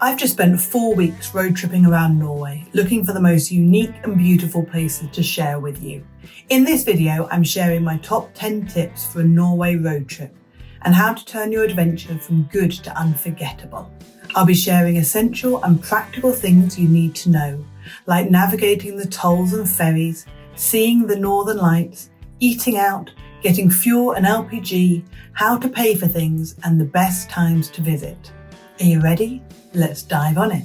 I've just spent 4 weeks road tripping around Norway, looking for the most unique and beautiful places to share with you. In this video, I'm sharing my top 10 tips for a Norway road trip and how to turn your adventure from good to unforgettable. I'll be sharing essential and practical things you need to know, like navigating the tolls and ferries, seeing the northern lights, eating out, getting fuel and LPG, how to pay for things, and the best times to visit. Are you ready? Let's dive on it.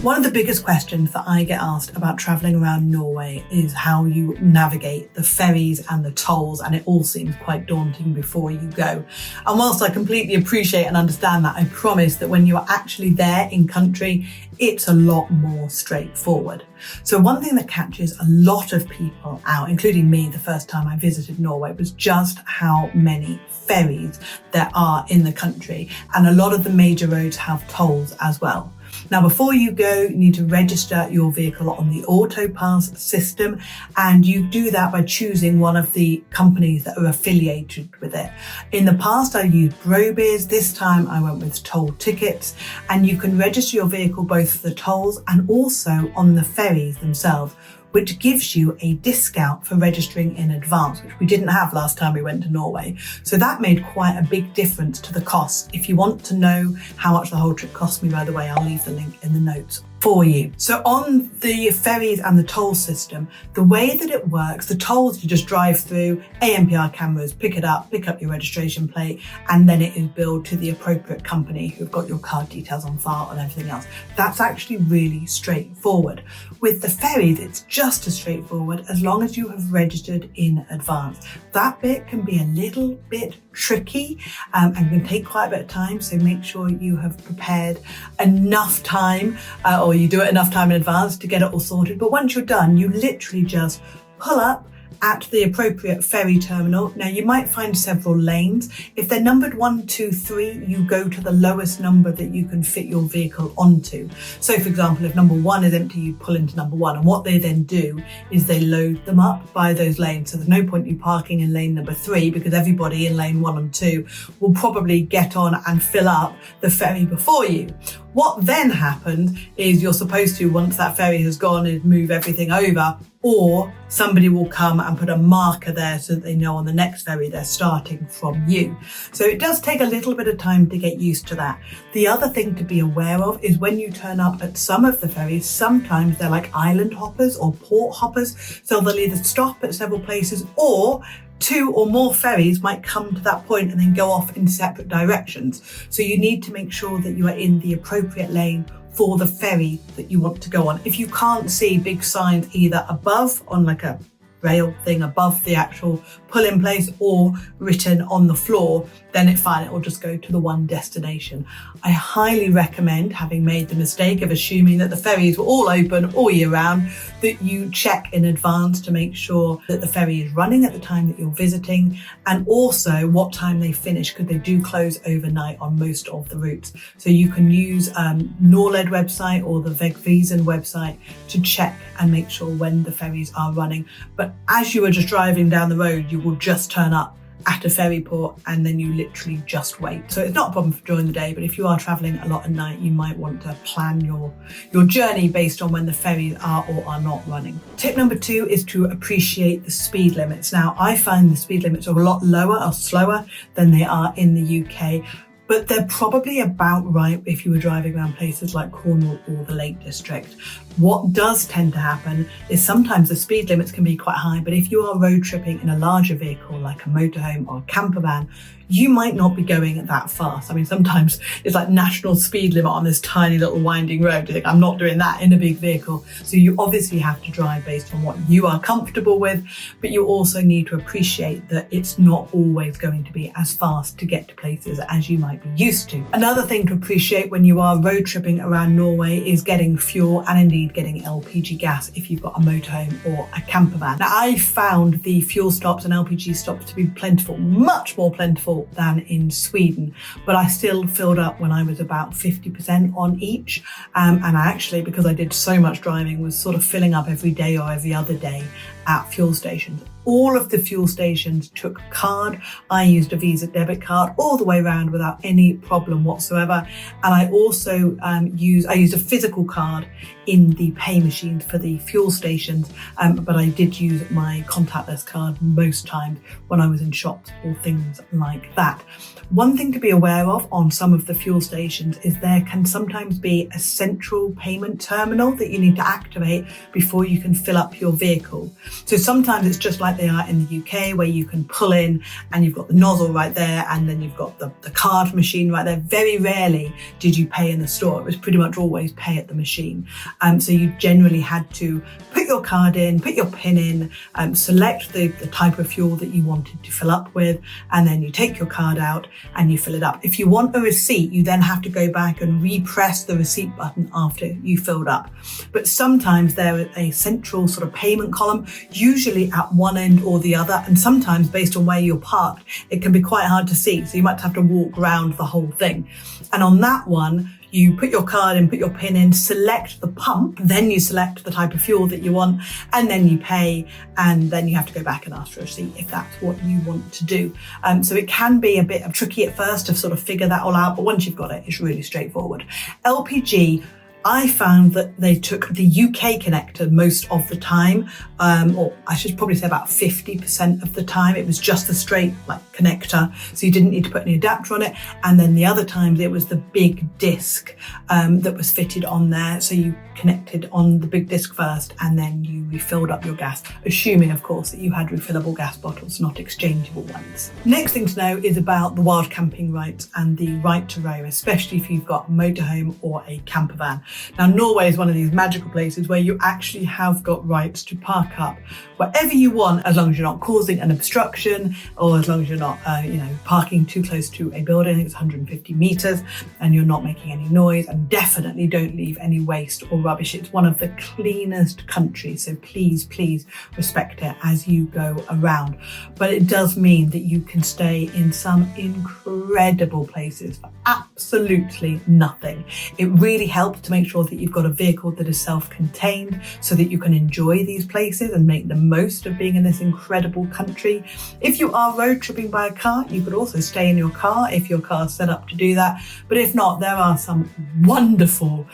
One of the biggest questions that I get asked about travelling around Norway is how you navigate the ferries and the tolls, and it all seems quite daunting before you go. And whilst I completely appreciate and understand that, I promise that when you are actually there in country, it's a lot more straightforward. So one thing that catches a lot of people out, including me the first time I visited Norway, was just how many ferries there are in the country, and a lot of the major roads have tolls as well. Now, before you go, you need to register your vehicle on the AutoPass system, and you do that by choosing one of the companies that are affiliated with it. In the past, I used Brobiz. This time I went with Toll Tickets, and you can register your vehicle both for the tolls and also on the ferries themselves, which gives you a discount for registering in advance, which we didn't have last time we went to Norway. So that made quite a big difference to the cost. If you want to know how much the whole trip cost me, by the way, I'll leave the link in the notes for you. So on the ferries and the toll system, the way that it works, the tolls, you just drive through, ANPR cameras, pick up your registration plate, and then it is billed to the appropriate company who've got your card details on file and everything else. That's actually really straightforward. With the ferries, it's just as straightforward as long as you have registered in advance. That bit can be a little bit tricky and can take quite a bit of time, so make sure you have prepared enough time or you do it enough time in advance to get it all sorted. But once you're done, you literally just pull up at the appropriate ferry terminal. Now, you might find several lanes. If they're numbered 1, 2, 3, you go to the lowest number that you can fit your vehicle onto. So for example, if number 1 is empty, you pull into number 1. And what they then do is they load them up by those lanes. So there's no point you parking in lane number 3 because everybody in lane 1 and 2 will probably get on and fill up the ferry before you. What then happens is you're supposed to, once that ferry has gone, is move everything over, or somebody will come and put a marker there so that they know on the next ferry they're starting from you. So it does take a little bit of time to get used to that. The other thing to be aware of is when you turn up at some of the ferries, sometimes they're like island hoppers or port hoppers. So they'll either stop at several places, or 2 or more ferries might come to that point and then go off in separate directions. So you need to make sure that you are in the appropriate lane for the ferry that you want to go on. If you can't see big signs either above on like a rail thing above the actual pull-in place or written on the floor, then it's fine, it will just go to the one destination. I highly recommend, having made the mistake of assuming that the ferries were all open all year round, that you check in advance to make sure that the ferry is running at the time that you're visiting, and also what time they finish, because they do close overnight on most of the routes. So you can use Norled website or the Vegvisen website to check and make sure when the ferries are running. But as you are just driving down the road, you will just turn up at a ferry port and then you literally just wait. So it's not a problem for during the day, but if you are traveling a lot at night, you might want to plan your journey based on when the ferries are or are not running. Tip number 2 is to appreciate the speed limits. Now, I find the speed limits are a lot lower or slower than they are in the UK, but they're probably about right if you were driving around places like Cornwall or the Lake District. What does tend to happen is sometimes the speed limits can be quite high, but if you are road tripping in a larger vehicle like a motorhome or a camper van, you might not be going that fast. I mean, sometimes it's like national speed limit on this tiny little winding road. You think, I'm not doing that in a big vehicle. So you obviously have to drive based on what you are comfortable with, but you also need to appreciate that it's not always going to be as fast to get to places as you might be used to. Another thing to appreciate when you are road tripping around Norway is getting fuel and indeed avoid getting LPG gas if you've got a motorhome or a camper van. Now, I found the fuel stops and LPG stops to be plentiful, much more plentiful than in Sweden, but I still filled up when I was about 50% on each. And I actually, because I did so much driving, was sort of filling up every day or every other day at fuel stations. All of the fuel stations took a card. I used a Visa debit card all the way around without any problem whatsoever. And I also used a physical card in the pay machines for the fuel stations, but I did use my contactless card most times when I was in shops or things like that. One thing to be aware of on some of the fuel stations is there can sometimes be a central payment terminal that you need to activate before you can fill up your vehicle. So sometimes it's just like they are in the UK, where you can pull in and you've got the nozzle right there and then you've got the card machine right there. Very rarely did you pay in the store. It was pretty much always pay at the machine. So you generally had to put your card in, put your PIN in, select the type of fuel that you wanted to fill up with, and then you take your card out and you fill it up. If you want a receipt, you then have to go back and repress the receipt button after you filled up. But sometimes there is a central sort of payment column, usually at one end or the other, and sometimes based on where you're parked, it can be quite hard to see. So you might have to walk around the whole thing. And on that one, you put your card in, put your PIN in, select the pump, then you select the type of fuel that you want, and then you pay, and then you have to go back and ask for a receipt if that's what you want to do. So it can be a bit tricky at first to sort of figure that all out, but once you've got it, it's really straightforward. LPG, I found that they took the UK connector most of the time, or I should probably say about 50% of the time. It was just the straight connector, so you didn't need to put any adapter on it. And then the other times it was the big disc that was fitted on there. So you connected on the big disc first and then you refilled up your gas, assuming of course that you had refillable gas bottles, not exchangeable ones. Next thing to know is about the wild camping rights and the right to roam, especially if you've got a motorhome or a camper van. Now, Norway is one of these magical places where you actually have got rights to park up wherever you want, as long as you're not causing an obstruction, or as long as you're not, parking too close to a building. I think it's 150 meters, and you're not making any noise, and definitely don't leave any waste or rubbish. It's one of the cleanest countries, so please respect it as you go around. But it does mean that you can stay in some incredible places for absolutely nothing. It really helps to make sure that you've got a vehicle that is self-contained so that you can enjoy these places and make the most of being in this incredible country. If you are road tripping by a car, you could also stay in your car if your car's set up to do that. But if not, there are some wonderful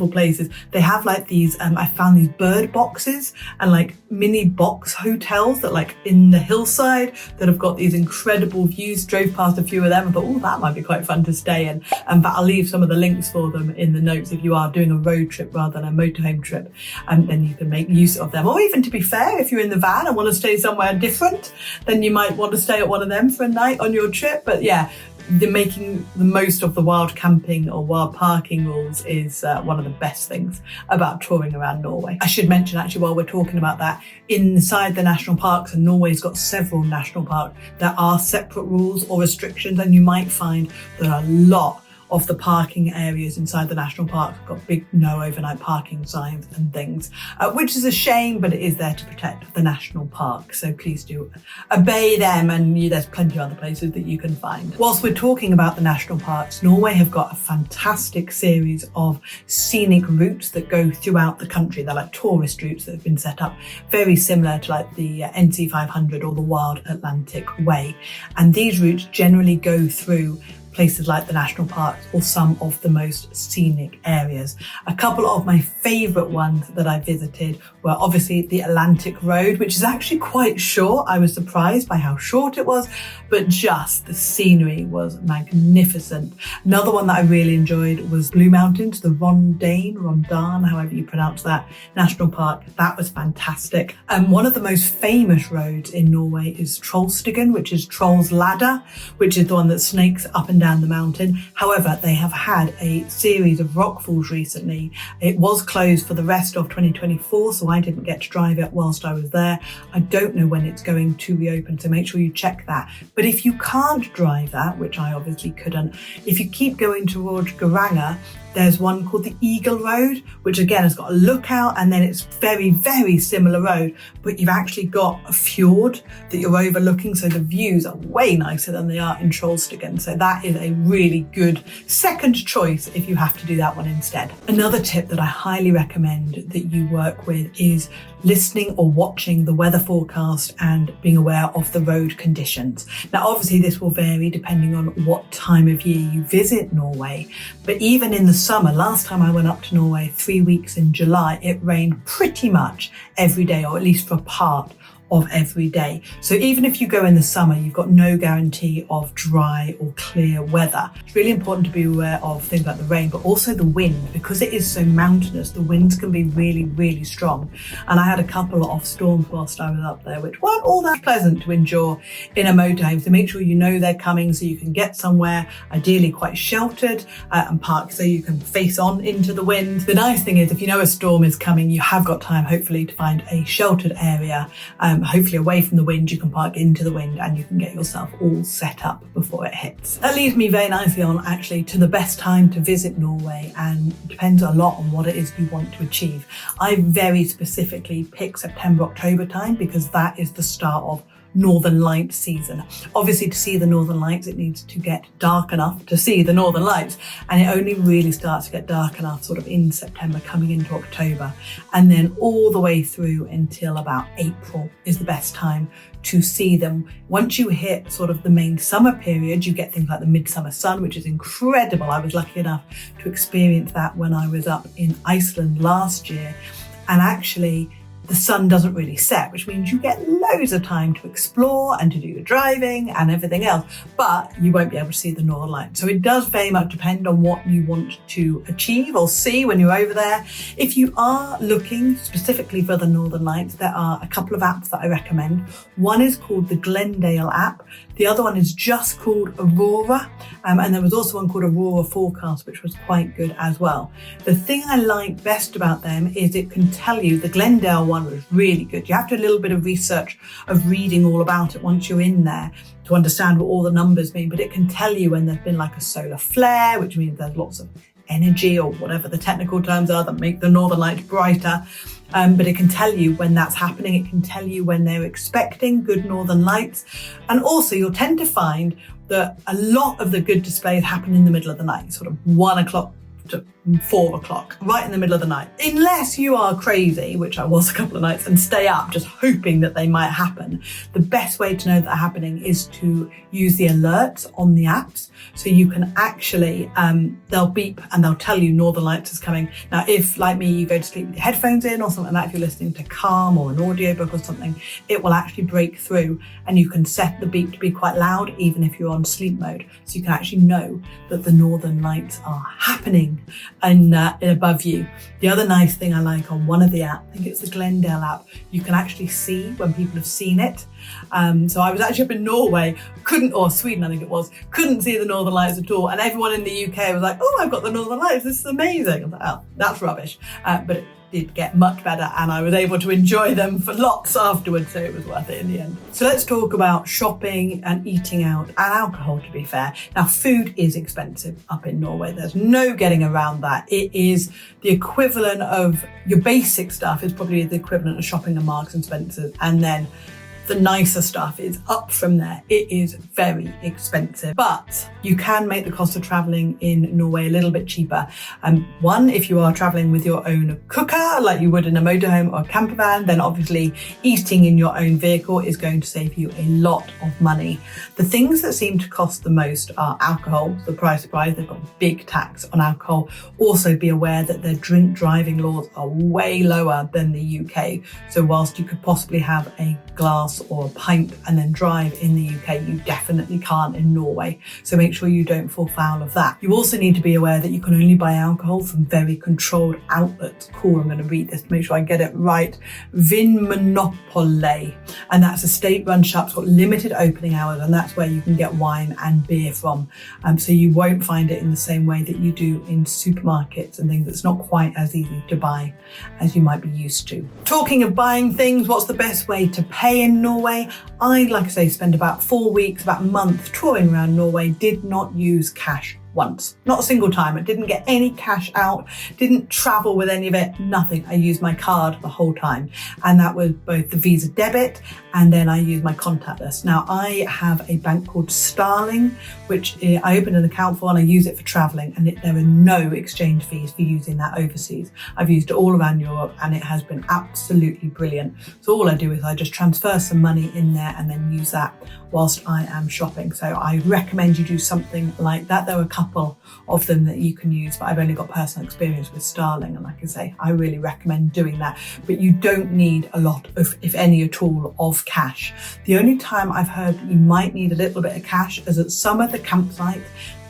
places. They have these, I found these bird boxes and mini box hotels that in the hillside that have got these incredible views. Drove past a few of them and thought, oh, that might be quite fun to stay in. But I'll leave some of the links for them in the notes if you are doing a road trip rather than a motorhome trip, and then you can make use of them. Or even, to be fair, if you're in the van and want to stay somewhere different, then you might want to stay at one of them for a night on your trip. But yeah, making the most of the wild camping or wild parking rules is one of the best things about touring around Norway. I should mention, actually, while we're talking about that, inside the national parks, and Norway's got several national parks, there are separate rules or restrictions, and you might find that a lot of the parking areas inside the national park have got big no overnight parking signs and things, which is a shame, but it is there to protect the national park. So please do obey them, and there's plenty of other places that you can find. Whilst we're talking about the national parks, Norway have got a fantastic series of scenic routes that go throughout the country. They're like tourist routes that have been set up, very similar to the NC 500 or the Wild Atlantic Way. And these routes generally go through places like the national parks or some of the most scenic areas. A couple of my favourite ones that I visited were obviously the Atlantic Road, which is actually quite short. I was surprised by how short it was, but just the scenery was magnificent. Another one that I really enjoyed was Blue Mountains, the Rondane, however you pronounce that, national park. That was fantastic. One of the most famous roads in Norway is Trollstigen, which is Troll's Ladder, which is the one that snakes up and down down the mountain. However, they have had a series of rockfalls recently. It was closed for the rest of 2024, so I didn't get to drive it whilst I was there. I don't know when it's going to reopen, so make sure you check that. But if you can't drive that, which I obviously couldn't, if you keep going towards Garanga, there's one called the Eagle Road, which again has got a lookout, and then it's very, very similar road, but you've actually got a fjord that you're overlooking, so the views are way nicer than they are in Trollstigen. So that is a really good second choice if you have to do that one instead. Another tip that I highly recommend that you work with is listening or watching the weather forecast and being aware of the road conditions. Now, obviously this will vary depending on what time of year you visit Norway, but even in the summer, last time I went up to Norway 3 weeks in July, it rained pretty much every day, or at least for a part of every day. So even if you go in the summer, you've got no guarantee of dry or clear weather. It's really important to be aware of things like the rain, but also the wind. Because it is so mountainous, the winds can be really, really strong. And I had a couple of storms whilst I was up there, which weren't all that pleasant to endure in a motorhome. So make sure you know they're coming so you can get somewhere, ideally quite sheltered, and park so you can face on into the wind. The nice thing is, if you know a storm is coming, you have got time, hopefully, to find a sheltered area. Hopefully away from the wind, you can park into the wind and you can get yourself all set up before it hits. That leads me very nicely on actually to the best time to visit Norway, and depends a lot on what it is you want to achieve. I very specifically pick September, October time because that is the start of Northern Lights season. Obviously, to see the Northern Lights, it needs to get dark enough to see the Northern Lights, and it only really starts to get dark enough sort of in September coming into October, and then all the way through until about April is the best time to see them. Once you hit sort of the main summer period, you get things like the midsummer sun, which is incredible. I was lucky enough to experience that when I was up in Iceland last year, and actually the sun doesn't really set, which means you get loads of time to explore and to do your driving and everything else, but you won't be able to see the Northern Lights. So it does very much depend on what you want to achieve or see when you're over there. If you are looking specifically for the Northern Lights, there are a couple of apps that I recommend. One is called the Glendale app. The other one is just called Aurora. And there was also one called Aurora Forecast, which was quite good as well. The thing I like best about them is it can tell you, the Glendale one was really good. You have to do a little bit of research of reading all about it once you're in there to understand what all the numbers mean, but it can tell you when there's been like a solar flare, which means there's lots of energy or whatever the technical terms are that make the Northern Lights brighter. But it can tell you when that's happening. It can tell you when they're expecting good Northern Lights. And also you'll tend to find that a lot of the good displays happen in the middle of the night, sort of 1 o'clock to 4 o'clock, right in the middle of the night. Unless you are crazy, which I was a couple of nights, and stay up just hoping that they might happen. The best way to know that they're happening is to use the alerts on the apps. So you can actually, they'll beep and they'll tell you Northern Lights is coming. Now, if like me, you go to sleep with your headphones in or something like that, if you're listening to Calm or an audiobook or something, it will actually break through and you can set the beep to be quite loud, even if you're on sleep mode. So you can actually know that the Northern Lights are happening and above you. The other nice thing I like on one of the apps, I think it's the Glendale app, you can actually see when people have seen it. So I was actually up in Norway, or Sweden I think it was, couldn't see the Northern Lights at all, and everyone in the UK was like, oh, I've got the Northern Lights, this is amazing. I was like, oh, that's rubbish. But it did get much better and I was able to enjoy them for lots afterwards, so it was worth it in the end. So let's talk about shopping and eating out and alcohol, to be fair. Now, food is expensive up in Norway. There's no getting around that. It is the equivalent of your basic stuff is probably the equivalent of shopping at Marks and Spencer's, and then the nicer stuff is up from there. It is very expensive, but you can make the cost of traveling in Norway a little bit cheaper. One, if you are traveling with your own cooker, like you would in a motorhome or a camper van, then obviously eating in your own vehicle is going to save you a lot of money. The things that seem to cost the most are alcohol. Surprise, surprise, they've got big tax on alcohol. Also be aware that their drink driving laws are way lower than the UK. So whilst you could possibly have a glass or a pint and then drive in the UK, you definitely can't in Norway. So make make sure you don't fall foul of that. You also need to be aware that you can only buy alcohol from very controlled outlets. Cool, I'm going to read this to make sure I get it right. Vinmonopole, and that's a state-run shop. It's got limited opening hours, and that's where you can get wine and beer from. So you won't find it in the same way that you do in supermarkets and things. It's not quite as easy to buy as you might be used to. Talking of buying things, what's the best way to pay in Norway? I, like I say, spent about 4 weeks, about a month touring around Norway, did not use cash once, not a single time. I didn't get any cash out, didn't travel with any of it, nothing. I used my card the whole time, and that was both the Visa debit and then I used my contactless. Now I have a bank called Starling, which I opened an account for and I use it for traveling, and there are no exchange fees for using that overseas. I've used it all around Europe and it has been absolutely brilliant. So all I do is I just transfer some money in there and then use that whilst I am shopping. So I recommend you do something like that. There are a couple of them that you can use, but I've only got personal experience with Starling, and like I say, I really recommend doing that. But you don't need a lot of, if any at all, of cash. The only time I've heard that you might need a little bit of cash is at some of the campsites.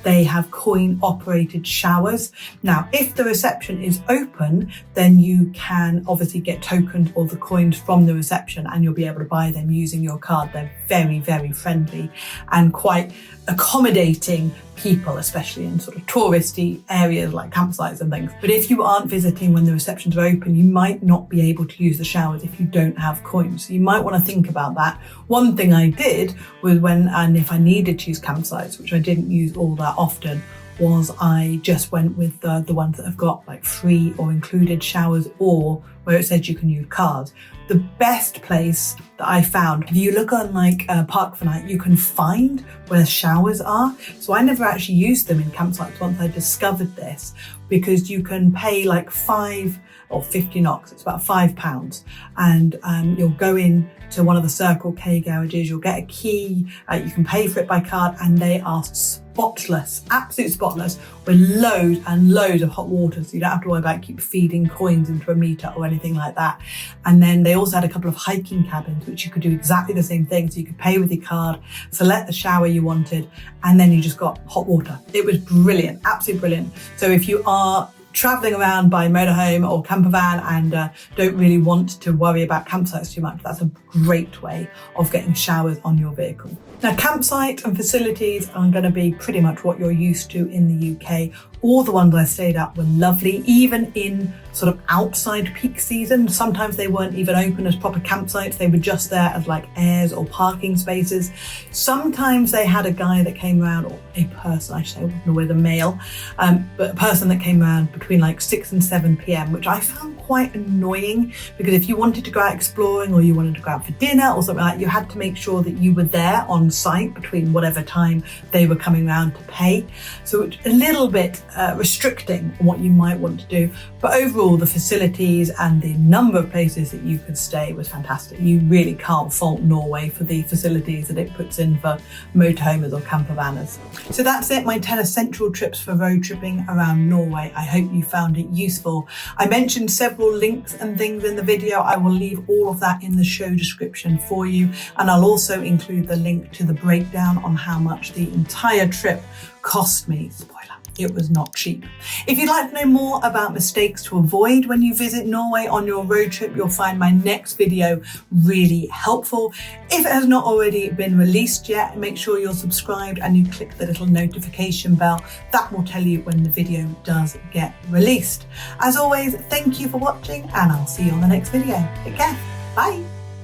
They have coin operated showers. Now, if the reception is open, then you can obviously get tokens or the coins from the reception and you'll be able to buy them using your card. They're very, very friendly and quite accommodating people, especially in sort of touristy areas like campsites and things. But if you aren't visiting when the receptions are open, you might not be able to use the showers if you don't have coins. So you might want to think about that. One thing I did was if I needed to use campsites, which I didn't use all that often, was I just went with the ones that have got like free or included showers, or where it says you can use cards. The best place that I found, if you look on like Park for Night, you can find where showers are. So I never actually used them in campsites once I discovered this, because you can pay like 5 or 50 NOK, it's about £5, and you'll go in to one of the Circle K garages, you'll get a key, you can pay for it by card, and they are spotless, absolute spotless, with loads and loads of hot water, so you don't have to worry about keep feeding coins into a meter or anything like that. And then they also had a couple of hiking cabins, which you could do exactly the same thing. So you could pay with your card, select the shower you wanted, and then you just got hot water. It was brilliant, absolutely brilliant. So if you are traveling around by motorhome or camper van and don't really want to worry about campsites too much, that's a great way of getting showers on your vehicle. Now, campsite and facilities are going to be pretty much what you're used to in the UK. All the ones I stayed at were lovely, even in sort of outside peak season. Sometimes they weren't even open as proper campsites. They were just there as like airs or parking spaces. Sometimes they had a guy that came around, or a person, I should say, I wasn't with a male, but a person that came around between like 6 and 7 p.m, which I found quite annoying, because if you wanted to go out exploring or you wanted to go out for dinner or something like that, you had to make sure that you were there on site between whatever time they were coming around to pay. So it's a little bit restricting on what you might want to do. But overall, the facilities and the number of places that you could stay was fantastic. You really can't fault Norway for the facilities that it puts in for motorhomers or camper vanners. So that's it, my 10 essential trips for road tripping around Norway. I hope you found it useful. I mentioned several links and things in the video. I will leave all of that in the show description for you. And I'll also include the link to the breakdown on how much the entire trip cost me. Spoiler, it was not cheap. If you'd like to know more about mistakes to avoid when you visit Norway on your road trip, you'll find my next video really helpful. If it has not already been released yet, make sure you're subscribed and you click the little notification bell. That will tell you when the video does get released. As always, thank you for watching, and I'll see you on the next video. Take care. Bye.